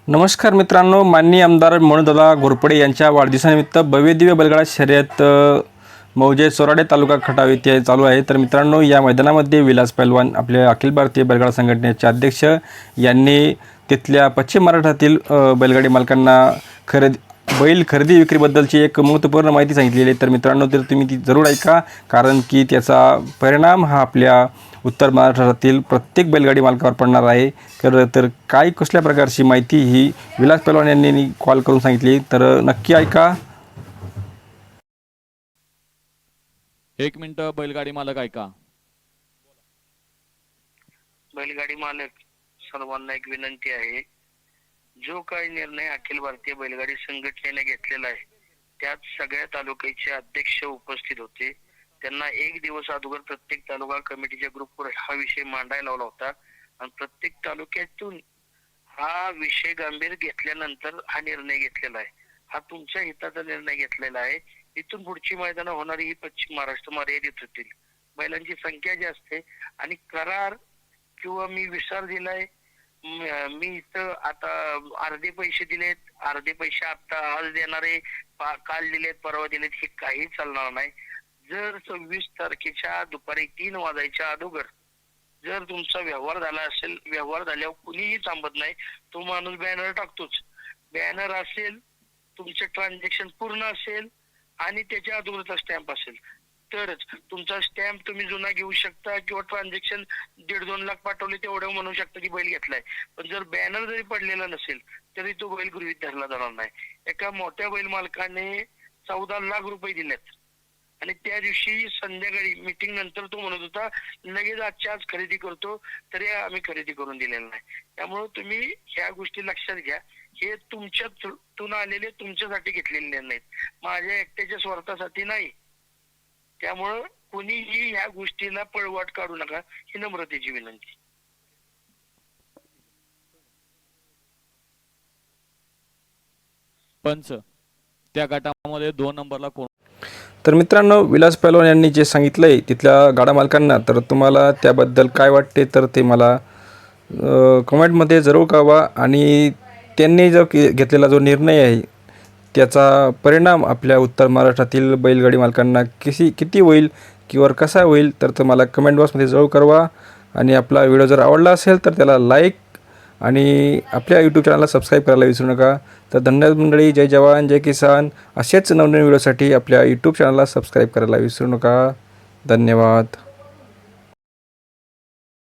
नमस्कार मित्रांनो, माननीय आमदार मनोजदादा घोरपडे यांच्या वाढदिवसानिमित्त भव्यदिव्य बैलगाडा शर्यत मौजे चोराडे तालुका खटाव येथे चालू आहे। तर मित्रांनो, या मैदानामध्ये विलास पैलवान आपले अखिल भारतीय बैलगाडा संघटनेचे अध्यक्ष यांनी तिथल्या पश्चिम महाराष्ट्रातील बैलगाडी मालकांना बैल खरेदी विक्रीबद्दलची एक महत्त्वपूर्ण माहिती सांगितलेली आहे। तर मित्रांनो, तर तुम्ही ती जरूर ऐका, कारण की त्याचा परिणाम हा आपल्या उत्तर महाराष्ट्रातील प्रत्येक बैलगाडी मालकावर पडणार आहे। तर काय कसल्या प्रकारची माहिती ही विलास पैलवान यांनी कॉल करून सांगितली, तर नक्की ऐका। एक मिनिट बैलगाडी मालक ऐका। बैलगाडी मालक सर्वांना एक विनंती आहे, जो काही निर्णय अखिल भारतीय बैलगाडी संघटनेने घेतलेला आहे त्यात सगळ्या तालुक्याचे अध्यक्ष उपस्थित होते। त्यांना एक दिवस अगोदर प्रत्येक तालुका कमिटीच्या ग्रुपवर हा विषय मांडायला लावला होता आणि प्रत्येक तालुक्यातून हा विषय गंभीर घेतल्यानंतर हा निर्णय घेतलेला आहे। हा तुमच्या हिताचा निर्णय घेतलेला आहे। इथून पुढची मैदानं होणारी ही पश्चिम महाराष्ट्र मर्यादित होतील। बैलांची संख्या जास्त आहे आणि करार किंवा मी विचार दिलाय, मी इथं आता अर्धे पैसे दिलेत, अर्धे पैसे आता आज देणारे, काल दिलेत, परवा दिलेत, हे काही चालणार नाही। जर 26 तारखेच्या दुपारी 3 वाजायच्या अगोदर जर तुमचा व्यवहार झाला असेल, व्यवहार झाल्यावर कुणीही थांबत नाही, तो माणूस बॅनर टाकतोच। बॅनर असेल, तुमचं ट्रान्झॅक्शन पूर्ण असेल आणि त्याच्या अगोदरचा स्टॅम्प असेल तरच तुमचा स्टॅम्प तुम्ही जुना घेऊ शकता किंवा ट्रान्झॅक्शन 1.5-2 लाख पाठवले तेवढं म्हणू शकता की बैल घेतलाय। पण जर बॅनर जरी पडलेला नसेल तरी तो बैल गृहीत धरला जाणार नाही। एका मोठ्या बैल मालकाने 14 लाख रुपये दिलेत आणि त्या दिवशी संध्याकाळी मीटिंग नंतर तो म्हणत होता लगेच आजच्या आज खरेदी करतो, तरी आम्ही खरेदी करून दिलेलं नाही। त्यामुळे तुम्ही ह्या गोष्टी लक्षात घ्या, हे तुमच्यातून आलेले तुमच्यासाठी घेतलेले निर्णय आहेत, माझ्या एकट्याच्या स्वार्थासाठी नाही। त्यामुळे कोणीही ह्या गोष्टीला पळवाट काढू नका, ही नम्रतेची विनंती। पंच त्या गटामध्ये 2 नंबरला कोण? तर मित्रांनो, विलास पैलवान यांनी जे सांगितलंय तिथल्या गाडा मालकांना, तर तुम्हाला त्याबद्दल काय वाटते तर ते मला कमेंटमध्ये जरूर कळवा। आणि त्यांनी जो घेतलेला जो निर्णय आहे त्याचा परिणाम आपल्या उत्तर महाराष्ट्रातील बैलगाडी मालकांना किती होईल किंवा कसा होईल तर तुम्हाला कमेंट बॉक्समध्ये जरूर कळवा। आणि आपला व्हिडिओ जर आवडला असेल तर त्याला लाईक आणि आपल्या यूट्यूब चॅनलला सबस्क्राईब करायला विसरू नका। तर धन्यवाद मंडळी, जय जवान जय किसान। असेच नवनवीन व्हिडिओसाठी आपल्या यूट्यूब चॅनलला सबस्क्राईब करायला विसरू नका। धन्यवाद।